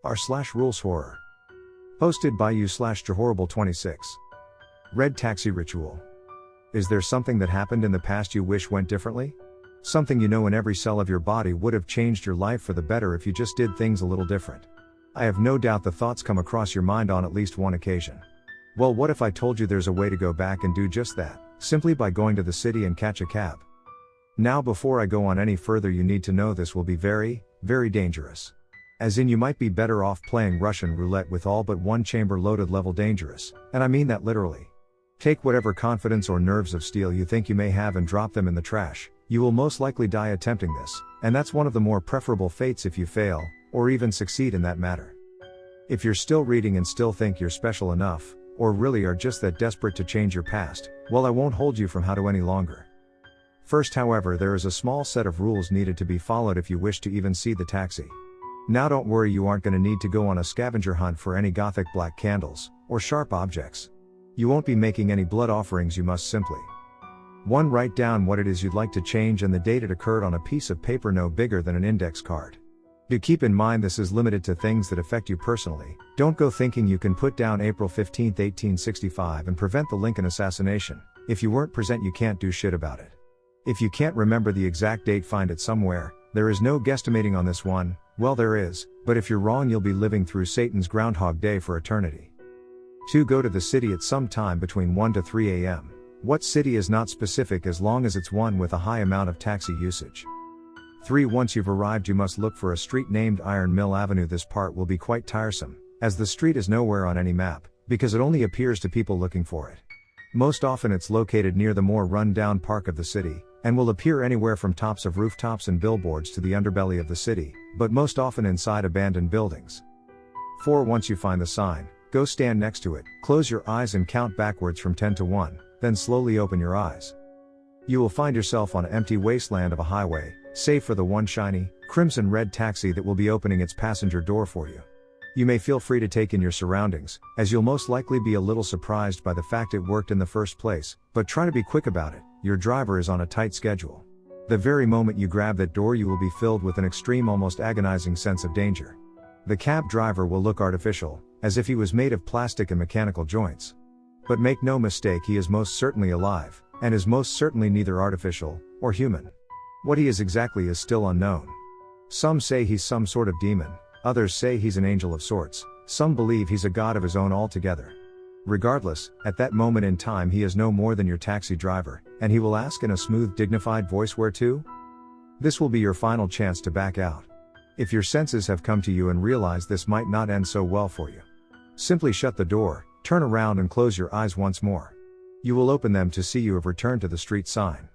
r/ruleshorror. Hosted by you/jahorrible26. Red Taxi Ritual. Is there something that happened in the past you wish went differently? Something you know in every cell of your body would have changed your life for the better if you just did things a little different. I have no doubt the thoughts come across your mind on at least one occasion. Well, what if I told you there's a way to go back and do just that, simply by going to the city and catch a cab? Now, before I go on any further, you need to know this will be very, very dangerous. As in, you might be better off playing Russian roulette with all but one chamber loaded level dangerous, and I mean that literally. Take whatever confidence or nerves of steel you think you may have and drop them in the trash. You will most likely die attempting this, and that's one of the more preferable fates if you fail, or even succeed in that matter. If you're still reading and still think you're special enough, or really are just that desperate to change your past, well, I won't hold you from how to any longer. First, however, there is a small set of rules needed to be followed if you wish to even see the taxi. Now don't worry, you aren't going to need to go on a scavenger hunt for any gothic black candles, or sharp objects. You won't be making any blood offerings, you must simply 1. Write down what it is you'd like to change and the date it occurred on a piece of paper no bigger than an index card. Do keep in mind this is limited to things that affect you personally. Don't go thinking you can put down April 15, 1865 and prevent the Lincoln assassination. If you weren't present, you can't do shit about it. If you can't remember the exact date, find it somewhere. There is no guesstimating on this one. Well, there is, but if you're wrong, you'll be living through Satan's Groundhog Day for eternity. 2. Go to the city at some time between 1 to 3 a.m. What city is not specific as long as it's one with a high amount of taxi usage. 3. Once you've arrived, you must look for a street named Iron Mill Avenue. This part will be quite tiresome, as the street is nowhere on any map, because it only appears to people looking for it. Most often it's located near the more run-down park of the city, and will appear anywhere from tops of rooftops and billboards to the underbelly of the city, but most often inside abandoned buildings. 4. Once you find the sign, go stand next to it, close your eyes and count backwards from 10 to 1, then slowly open your eyes. You will find yourself on an empty wasteland of a highway, save for the one shiny, crimson red taxi that will be opening its passenger door for you. You may feel free to take in your surroundings, as you'll most likely be a little surprised by the fact it worked in the first place, but try to be quick about it. Your driver is on a tight schedule. The very moment you grab that door, you will be filled with an extreme, almost agonizing sense of danger. The cab driver will look artificial, as if he was made of plastic and mechanical joints. But make no mistake, he is most certainly alive, and is most certainly neither artificial, or human. What he is exactly is still unknown. Some say he's some sort of demon, others say he's an angel of sorts, some believe he's a god of his own altogether. Regardless, at that moment in time he is no more than your taxi driver, and he will ask in a smooth, dignified voice, "Where to?" This will be your final chance to back out. If your senses have come to you and realize this might not end so well for you, simply shut the door, turn around and close your eyes once more. You will open them to see you have returned to the street sign.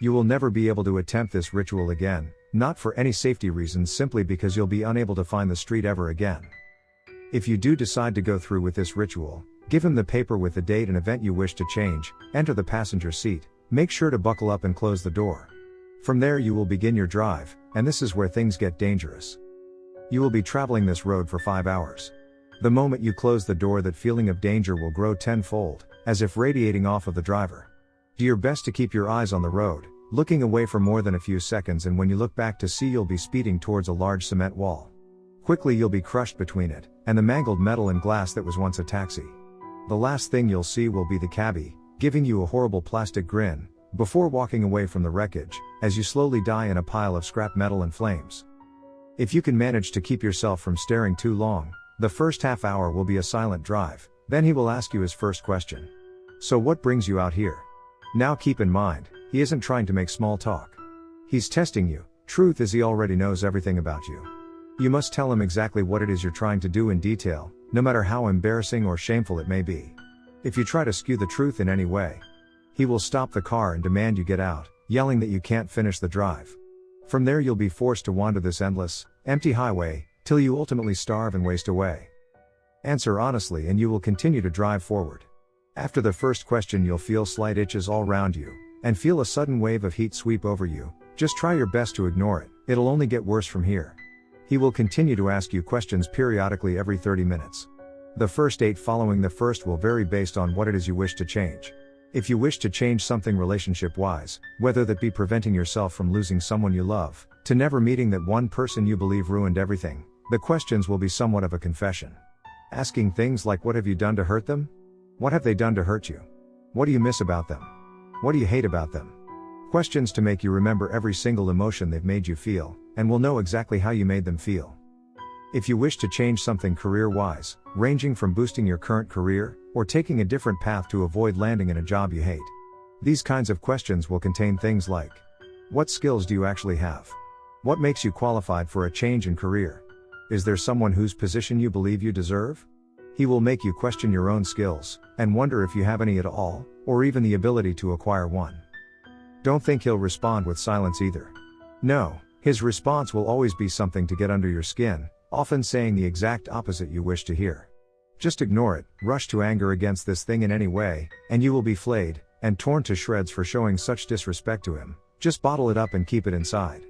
You will never be able to attempt this ritual again, not for any safety reasons, simply because you'll be unable to find the street ever again. If you do decide to go through with this ritual, give him the paper with the date and event you wish to change, enter the passenger seat, make sure to buckle up and close the door. From there you will begin your drive, and this is where things get dangerous. You will be traveling this road for 5 hours. The moment you close the door, that feeling of danger will grow tenfold, as if radiating off of the driver. Do your best to keep your eyes on the road, looking away for more than a few seconds, and when you look back to see, you'll be speeding towards a large cement wall. Quickly you'll be crushed between it, and the mangled metal and glass that was once a taxi. The last thing you'll see will be the cabbie, giving you a horrible plastic grin, before walking away from the wreckage, as you slowly die in a pile of scrap metal and flames. If you can manage to keep yourself from staring too long, the first half hour will be a silent drive, then he will ask you his first question. "So what brings you out here?" Now keep in mind, he isn't trying to make small talk. He's testing you. Truth is, he already knows everything about you. You must tell him exactly what it is you're trying to do in detail, no matter how embarrassing or shameful it may be. If you try to skew the truth in any way, he will stop the car and demand you get out, yelling that you can't finish the drive. From there you'll be forced to wander this endless, empty highway, till you ultimately starve and waste away. Answer honestly and you will continue to drive forward. After the first question you'll feel slight itches all around you, and feel a sudden wave of heat sweep over you. Just try your best to ignore it, it'll only get worse from here. He will continue to ask you questions periodically every 30 minutes. The first 8 following the first will vary based on what it is you wish to change. If you wish to change something relationship-wise, whether that be preventing yourself from losing someone you love, to never meeting that one person you believe ruined everything, The questions will be somewhat of a confession. Asking things like, what have you done to hurt them? What have they done to hurt you? What do you miss about them? What do you hate about them? Questions to make you remember every single emotion they've made you feel, and will know exactly how you made them feel. If you wish to change something career-wise, ranging from boosting your current career, or taking a different path to avoid landing in a job you hate. These kinds of questions will contain things like, what skills do you actually have? What makes you qualified for a change in career? Is there someone whose position you believe you deserve? He will make you question your own skills, and wonder if you have any at all, or even the ability to acquire one. Don't think he'll respond with silence either. No, his response will always be something to get under your skin, often saying the exact opposite you wish to hear. Just ignore it, rush to anger against this thing in any way, and you will be flayed, and torn to shreds for showing such disrespect to him. Just bottle it up and keep it inside.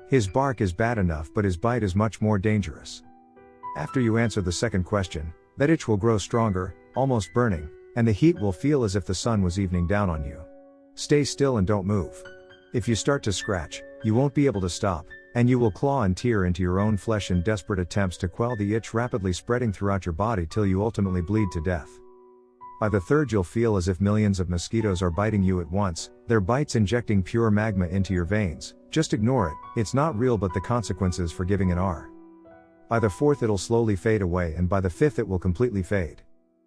His bark is bad enough, but his bite is much more dangerous. After you answer the second question, that itch will grow stronger, almost burning, and the heat will feel as if the sun was evening down on you. Stay still and don't move. If you start to scratch, you won't be able to stop, and you will claw and tear into your own flesh in desperate attempts to quell the itch rapidly spreading throughout your body till you ultimately bleed to death. By the third, you'll feel as if millions of mosquitoes are biting you at once, their bites injecting pure magma into your veins. Just ignore it, it's not real, but the consequences for giving it are. By the fourth, it'll slowly fade away, and by the fifth, it will completely fade.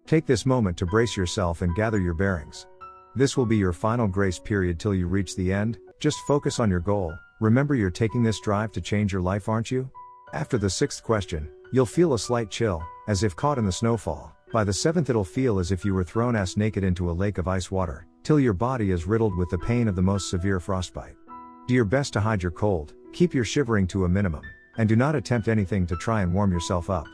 Take this moment to brace yourself and gather your bearings. This will be your final grace period till you reach the end. Just focus on your goal. Remember, you're taking this drive to change your life, aren't you? After the sixth question, you'll feel a slight chill, as if caught in the snowfall. By the seventh, it'll feel as if you were thrown ass naked into a lake of ice water, till your body is riddled with the pain of the most severe frostbite. Do your best to hide your cold, keep your shivering to a minimum, and do not attempt anything to try and warm yourself up.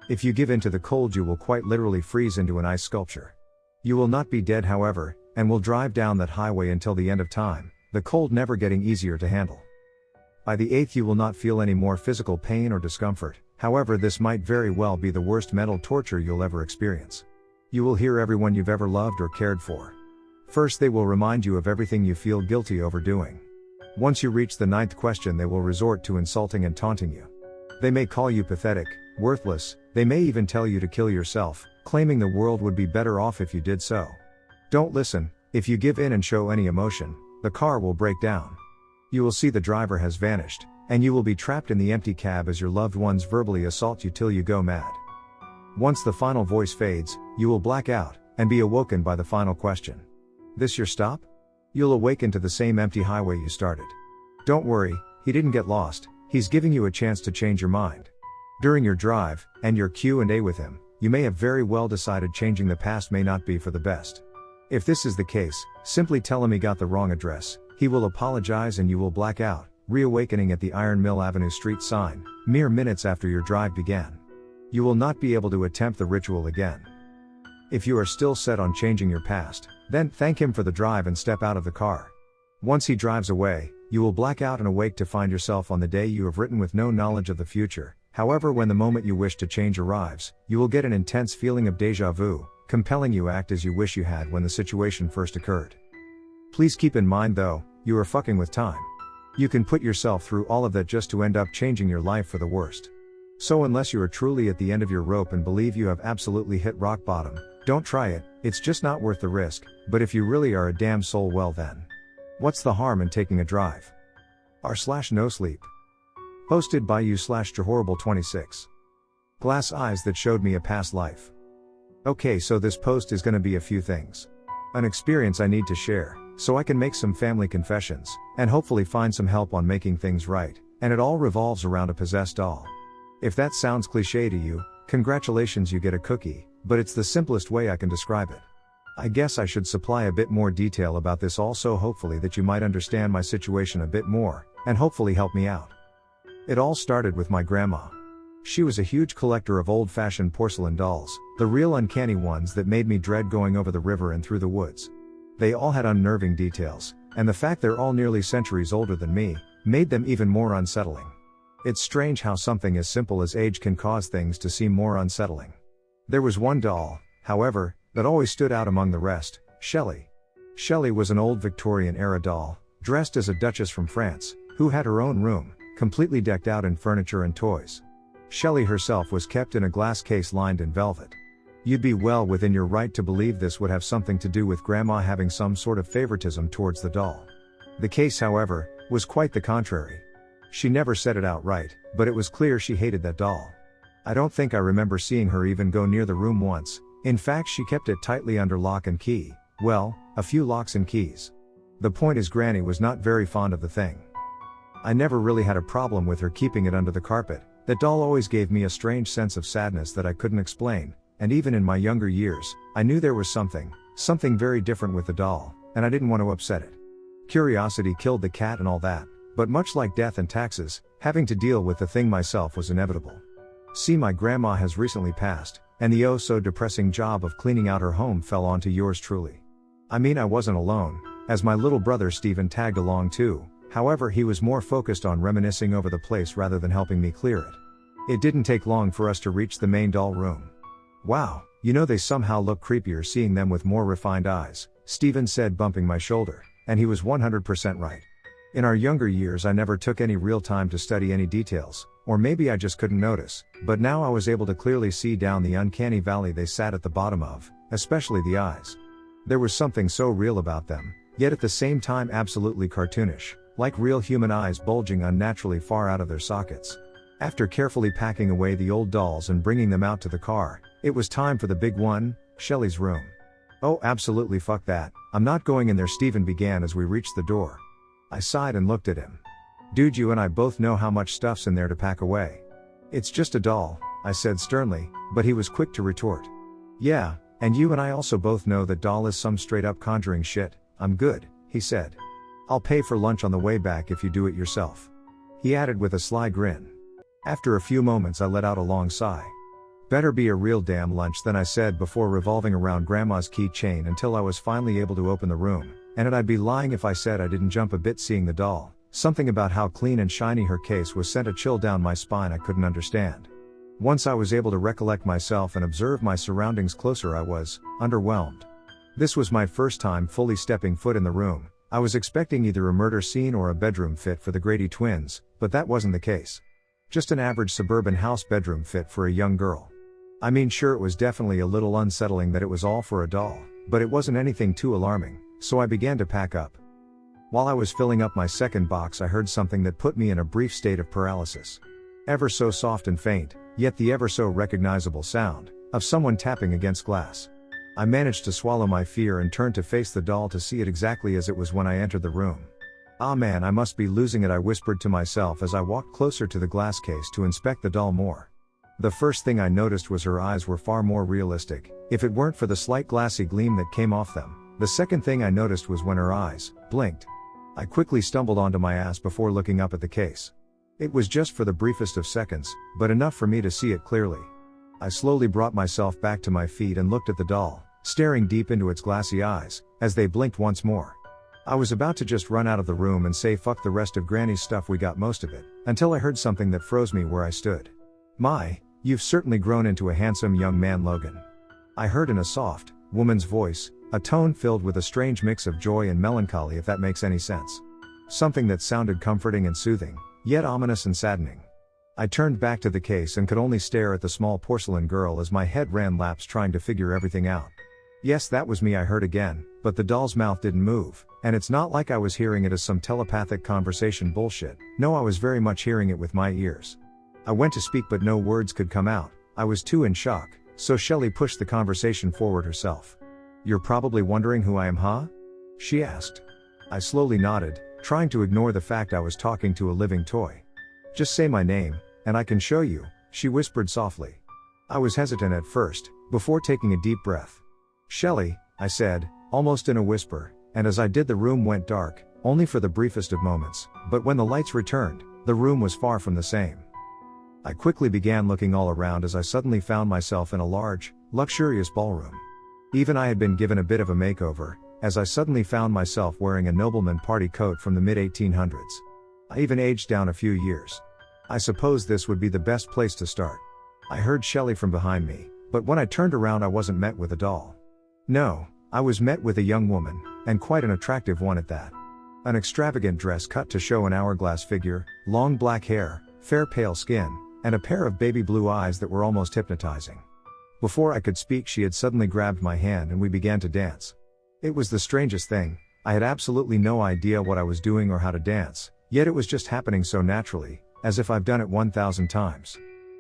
If you give in to the cold, you will quite literally freeze into an ice sculpture. You will not be dead, however, and will drive down that highway until the end of time, the cold never getting easier to handle. By the eighth, you will not feel any more physical pain or discomfort. However, this might very well be the worst mental torture you'll ever experience. You will hear everyone you've ever loved or cared for. First, they will remind you of everything you feel guilty over doing. Once you reach the ninth question, they will resort to insulting and taunting you. They may call you pathetic, worthless, they may even tell you to kill yourself, claiming the world would be better off if you did so. Don't listen. If you give in and show any emotion, the car will break down. You will see the driver has vanished, and you will be trapped in the empty cab as your loved ones verbally assault you till you go mad. Once the final voice fades, you will black out, and be awoken by the final question. This your stop? You'll awaken to the same empty highway you started. Don't worry, he didn't get lost, he's giving you a chance to change your mind. During your drive, and your Q&A with him, you may have very well decided changing the past may not be for the best. If this is the case, simply tell him he got the wrong address, he will apologize and you will black out, reawakening at the Iron Mill Avenue Street sign, mere minutes after your drive began. You will not be able to attempt the ritual again. If you are still set on changing your past, then thank him for the drive and step out of the car. Once he drives away, you will black out and awake to find yourself on the day you have written with no knowledge of the future. However, when the moment you wish to change arrives, you will get an intense feeling of déjà vu, compelling you act as you wish you had when the situation first occurred. Please keep in mind though, you are fucking with time. You can put yourself through all of that just to end up changing your life for the worst. So unless you are truly at the end of your rope and believe you have absolutely hit rock bottom, don't try it, it's just not worth the risk. But if you really are a damn soul, well then, what's the harm in taking a drive? r/nosleep. Posted by you/jahorrible26. Glass eyes that showed me a past life. Okay, so this post is gonna be a few things. An experience I need to share, so I can make some family confessions, and hopefully find some help on making things right, and it all revolves around a possessed doll. If that sounds cliche to you, congratulations, you get a cookie, but it's the simplest way I can describe it. I guess I should supply a bit more detail about this also, hopefully that you might understand my situation a bit more, and hopefully help me out. It all started with my grandma. She was a huge collector of old-fashioned porcelain dolls, the real uncanny ones that made me dread going over the river and through the woods. They all had unnerving details, and the fact they're all nearly centuries older than me, made them even more unsettling. It's strange how something as simple as age can cause things to seem more unsettling. There was one doll, however, that always stood out among the rest, Shelley. Shelley was an old Victorian-era doll, dressed as a duchess from France, who had her own room, completely decked out in furniture and toys. Shelley herself was kept in a glass case lined in velvet. You'd be well within your right to believe this would have something to do with Grandma having some sort of favoritism towards the doll. The case, however, was quite the contrary. She never said it outright, but it was clear she hated that doll. I don't think I remember seeing her even go near the room once. In fact, she kept it tightly under lock and key. Well, a few locks and keys. The point is, Granny was not very fond of the thing. I never really had a problem with her keeping it under the carpet. That doll always gave me a strange sense of sadness that I couldn't explain, and even in my younger years, I knew there was something very different with the doll, and I didn't want to upset it. Curiosity killed the cat and all that, but much like death and taxes, having to deal with the thing myself was inevitable. See, my grandma has recently passed, and the oh so depressing job of cleaning out her home fell onto yours truly. I mean, I wasn't alone, as my little brother Stephen tagged along too. However, he was more focused on reminiscing over the place rather than helping me clear it. It didn't take long for us to reach the main doll room. Wow, you know, they somehow look creepier seeing them with more refined eyes, Stephen said, bumping my shoulder, and he was 100% right. In our younger years, I never took any real time to study any details, or maybe I just couldn't notice, but now I was able to clearly see down the uncanny valley they sat at the bottom of, especially the eyes. There was something so real about them, yet at the same time absolutely cartoonish, like real human eyes bulging unnaturally far out of their sockets. After carefully packing away the old dolls and bringing them out to the car, it was time for the big one, Shelley's room. Oh, absolutely, fuck that, I'm not going in there, Stephen began as we reached the door. I sighed and looked at him. Dude, you and I both know how much stuff's in there to pack away. It's just a doll, I said sternly, but he was quick to retort. Yeah, and you and I also both know that doll is some straight up conjuring shit. I'm good, he said. I'll pay for lunch on the way back if you do it yourself. He added with a sly grin. After a few moments, I let out a long sigh. Better be a real damn lunch, then I said before revolving around Grandma's keychain until I was finally able to open the room, and I'd be lying if I said I didn't jump a bit seeing the doll. Something about how clean and shiny her case was sent a chill down my spine I couldn't understand. Once I was able to recollect myself and observe my surroundings closer, I was underwhelmed. This was my first time fully stepping foot in the room. I was expecting either a murder scene or a bedroom fit for the Grady twins, but that wasn't the case. Just an average suburban house bedroom fit for a young girl. I mean, sure, it was definitely a little unsettling that it was all for a doll, but it wasn't anything too alarming, so I began to pack up. While I was filling up my second box, I heard something that put me in a brief state of paralysis. Ever so soft and faint, yet the ever so recognizable sound of someone tapping against glass. I managed to swallow my fear and turned to face the doll to see it exactly as it was when I entered the room. Ah man, I must be losing it, I whispered to myself as I walked closer to the glass case to inspect the doll more. The first thing I noticed was her eyes were far more realistic, if it weren't for the slight glassy gleam that came off them. The second thing I noticed was when her eyes blinked. I quickly stumbled onto my ass before looking up at the case. It was just for the briefest of seconds, but enough for me to see it clearly. I slowly brought myself back to my feet and looked at the doll, staring deep into its glassy eyes, as they blinked once more. I was about to just run out of the room and say fuck the rest of Granny's stuff, we got most of it, until I heard something that froze me where I stood. My, you've certainly grown into a handsome young man, Logan. I heard in a soft, woman's voice, a tone filled with a strange mix of joy and melancholy, if that makes any sense. Something that sounded comforting and soothing, yet ominous and saddening. I turned back to the case and could only stare at the small porcelain girl as my head ran laps trying to figure everything out. Yes, that was me, I heard again, but the doll's mouth didn't move, and it's not like I was hearing it as some telepathic conversation bullshit. No, I was very much hearing it with my ears. I went to speak but no words could come out. I was too in shock, so Shelley pushed the conversation forward herself. You're probably wondering who I am, huh? She asked. I slowly nodded, trying to ignore the fact I was talking to a living toy. Just say my name, and I can show you, she whispered softly. I was hesitant at first, before taking a deep breath. Shelley, I said, almost in a whisper, and as I did the room went dark, only for the briefest of moments, but when the lights returned, the room was far from the same. I quickly began looking all around as I suddenly found myself in a large, luxurious ballroom. Even I had been given a bit of a makeover, as I suddenly found myself wearing a nobleman party coat from the mid-1800s. I even aged down a few years. I suppose this would be the best place to start. I heard Shelley from behind me, but when I turned around I wasn't met with a doll. No, I was met with a young woman, and quite an attractive one at that. An extravagant dress cut to show an hourglass figure, long black hair, fair pale skin, and a pair of baby blue eyes that were almost hypnotizing. Before I could speak, she had suddenly grabbed my hand and we began to dance. It was the strangest thing. I had absolutely no idea what I was doing or how to dance, yet it was just happening so naturally, as if I've done it 1,000 times.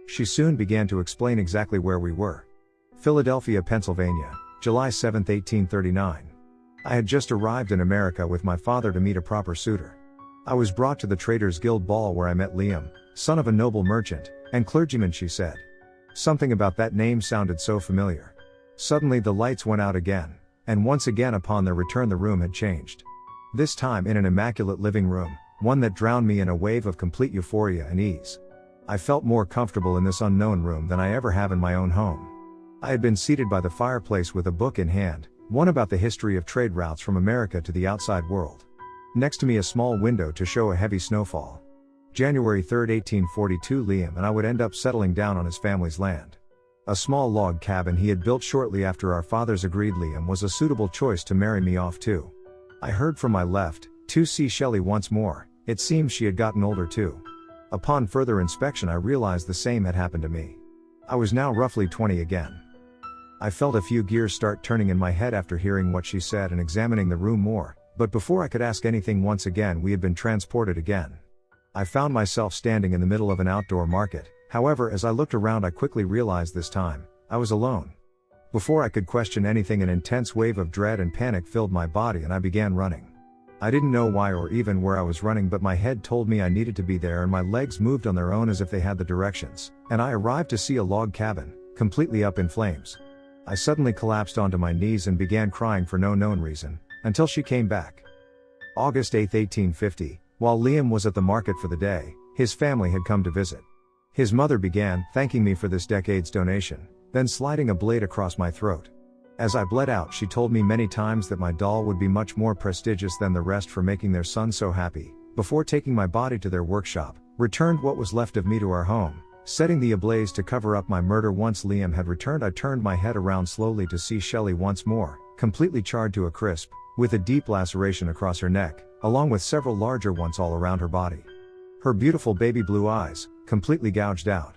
She soon began to explain exactly where we were. Philadelphia, Pennsylvania, July 7, 1839. I had just arrived in America with my father to meet a proper suitor. I was brought to the Traders Guild ball where I met Liam, son of a noble merchant and clergyman, she said. Something about that name sounded so familiar. Suddenly the lights went out again, and once again upon their return the room had changed. This time in an immaculate living room, one that drowned me in a wave of complete euphoria and ease. I felt more comfortable in this unknown room than I ever have in my own home. I had been seated by the fireplace with a book in hand, one about the history of trade routes from America to the outside world. Next to me a small window to show a heavy snowfall. January 3, 1842. Liam and I would end up settling down on his family's land. A small log cabin he had built shortly after our fathers agreed Liam was a suitable choice to marry me off to. I heard from my left, to see Shelley once more. It seems she had gotten older too. Upon further inspection I realized the same had happened to me. I was now roughly 20 again. I felt a few gears start turning in my head after hearing what she said and examining the room more, but before I could ask anything once again we had been transported again. I found myself standing in the middle of an outdoor market. However, as I looked around I quickly realized this time, I was alone. Before I could question anything an intense wave of dread and panic filled my body and I began running. I didn't know why or even where I was running, but my head told me I needed to be there and my legs moved on their own as if they had the directions, and I arrived to see a log cabin, completely up in flames. I suddenly collapsed onto my knees and began crying for no known reason, until she came back. August 8, 1850, while Liam was at the market for the day, his family had come to visit. His mother began thanking me for this decade's donation, then sliding a blade across my throat. As I bled out she told me many times that my doll would be much more prestigious than the rest for making their son so happy. Before taking my body to their workshop, returned what was left of me to our home, setting the ablaze to cover up my murder. Once Liam had returned I turned my head around slowly to see Shelley once more, completely charred to a crisp, with a deep laceration across her neck, along with several larger ones all around her body. Her beautiful baby blue eyes, completely gouged out.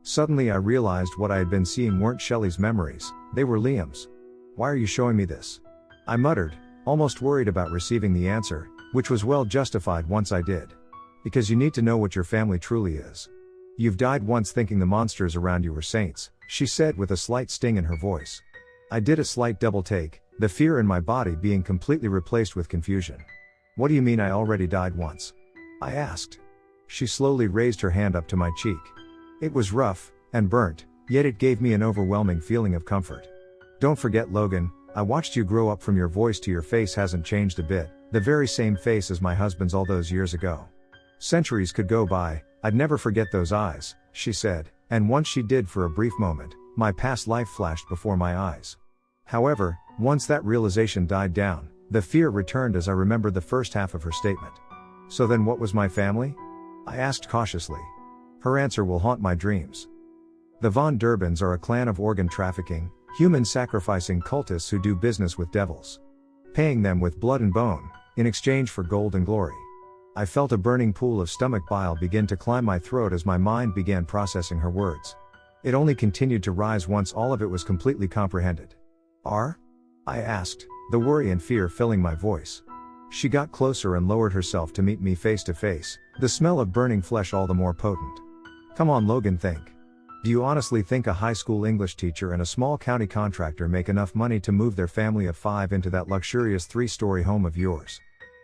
Suddenly I realized what I had been seeing weren't Shelley's memories, they were Liam's. "Why are you showing me this?" I muttered, almost worried about receiving the answer, which was well justified once I did. "Because you need to know what your family truly is. You've died once thinking the monsters around you were saints," she said with a slight sting in her voice. I did a slight double take, the fear in my body being completely replaced with confusion. "What do you mean I already died once?" I asked. She slowly raised her hand up to my cheek. It was rough and burnt, yet it gave me an overwhelming feeling of comfort. "Don't forget, Logan, I watched you grow up. From your voice to your face hasn't changed a bit, the very same face as my husband's all those years ago. Centuries could go by, I'd never forget those eyes," she said, and once she did for a brief moment, my past life flashed before my eyes. However, once that realization died down, the fear returned as I remembered the first half of her statement. "So then what was my family?" I asked cautiously. Her answer will haunt my dreams. "The Von Durbins are a clan of organ trafficking, human sacrificing cultists who do business with devils, paying them with blood and bone, in exchange for gold and glory." I felt a burning pool of stomach bile begin to climb my throat as my mind began processing her words. It only continued to rise once all of it was completely comprehended. "Are?" I asked, the worry and fear filling my voice. She got closer and lowered herself to meet me face to face, the smell of burning flesh all the more potent. "Come on, Logan, think. Do you honestly think a high school English teacher and a small county contractor make enough money to move their family of 5 into that luxurious 3-story home of yours?"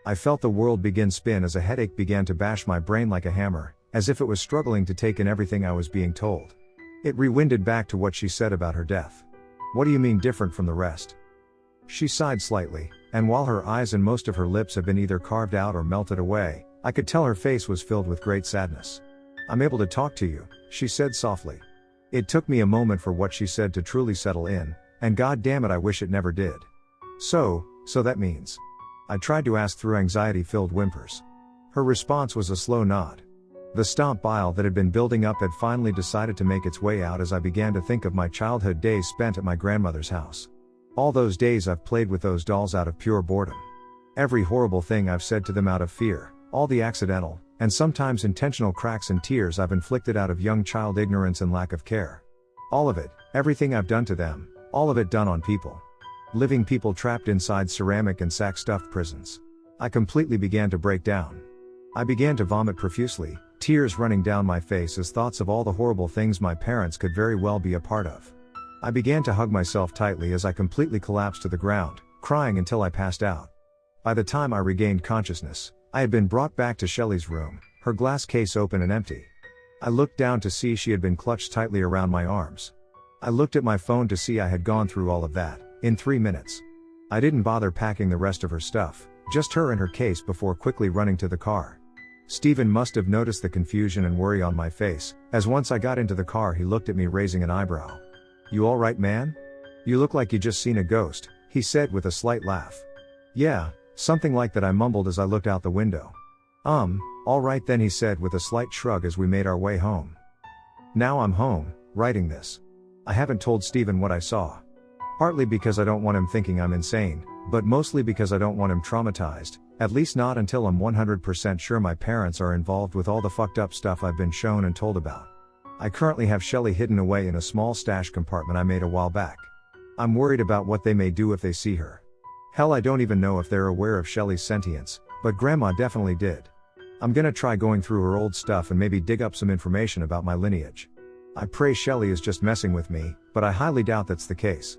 I felt the world begin spin as a headache began to bash my brain like a hammer, as if it was struggling to take in everything I was being told. It rewinded back to what she said about her death. "What do you mean different from the rest?" She sighed slightly, and while her eyes and most of her lips had been either carved out or melted away, I could tell her face was filled with great sadness. "I'm able to talk to you," she said softly. It took me a moment for what she said to truly settle in, and god damn it I wish it never did. So that means?" I tried to ask through anxiety-filled whimpers. Her response was a slow nod. The stomp bile that had been building up had finally decided to make its way out as I began to think of my childhood days spent at my grandmother's house. All those days I've played with those dolls out of pure boredom. Every horrible thing I've said to them out of fear, all the accidental, and sometimes intentional cracks and tears I've inflicted out of young child ignorance and lack of care. All of it, everything I've done to them, all of it done on people. Living people trapped inside ceramic and sack-stuffed prisons. I completely began to break down. I began to vomit profusely, tears running down my face as thoughts of all the horrible things my parents could very well be a part of. I began to hug myself tightly as I completely collapsed to the ground, crying until I passed out. By the time I regained consciousness, I had been brought back to Shelley's room, her glass case open and empty. I looked down to see she had been clutched tightly around my arms. I looked at my phone to see I had gone through all of that, in 3 minutes. I didn't bother packing the rest of her stuff, just her and her case before quickly running to the car. Stephen must have noticed the confusion and worry on my face, as once I got into the car he looked at me raising an eyebrow. "You alright, man? You look like you just seen a ghost," he said with a slight laugh. "Yeah, something like that," I mumbled as I looked out the window. Alright then," he said with a slight shrug as we made our way home. Now I'm home, writing this. I haven't told Stephen what I saw. Partly because I don't want him thinking I'm insane, but mostly because I don't want him traumatized, at least not until I'm 100% sure my parents are involved with all the fucked up stuff I've been shown and told about. I currently have Shelley hidden away in a small stash compartment I made a while back. I'm worried about what they may do if they see her. Hell, I don't even know if they're aware of Shelley's sentience, but Grandma definitely did. I'm gonna try going through her old stuff and maybe dig up some information about my lineage. I pray Shelley is just messing with me, but I highly doubt that's the case.